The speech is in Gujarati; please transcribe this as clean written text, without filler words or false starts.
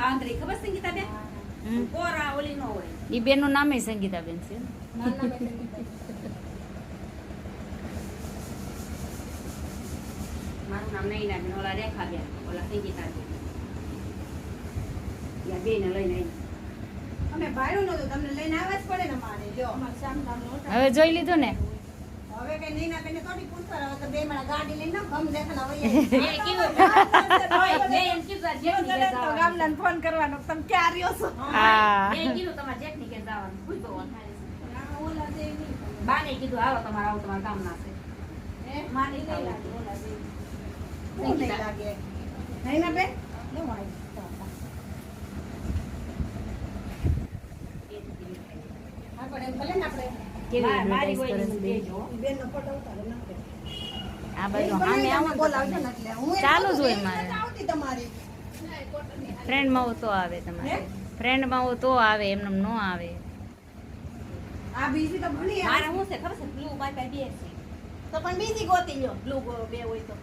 બાંધરી ખબર સંગીતા બેન કોરા ઓલી નો હોય ઈ બેન નું નામ સંગીતાબેન છે. મારું નામ નહીં નામ ઓલા રેખા બેન ઓલા સંગીતા બેન યા બેન લઈને અમે ભાડું નતું તમને લઈને આવવા જ પડે ને મારે જો હવે જોઈ લીધું ને. હવે કઈ નહીં ના કઈને થોડી પૂછવા આવે તો બે મારા ગાડી લઈને ના ગમ દેખના હોય એ કીધું મે એમ કીધું જેટની કે તો ગામલાને ફોન કરવાનો તમે ક્યાં રહ્યો છો હા મે કીધું તમારે જેટની કે જવાનું પૂછો બાને કીધું હાલો તમારે આવો તમારા કામ ના છે માને નહીં લાગે ઓલા દે નહીં લાગે નહીં ના બેન લે વાય આપણે ભલે ને આપણે કેવી મારી એડવર્ટાઇઝ કરે છે બેન. દેજો બેન નો ફોટો ઉતારો નાખે આ બાજુ સામે આવો બોલાવજો ને એટલે હું ચાલુ જ હોય મારે. આવતી તમારી ફ્રેન્ડ માં હો તો આવે તમારે. ફ્રેન્ડ માં હો તો આવે એમને નો આવે. આ બીજી તો ભણી મારે શું છે ખબર છે બ્લુ મારી પાસે બે છે તો પણ બીજી ગોતી લ્યો બ્લુ બે હોય તો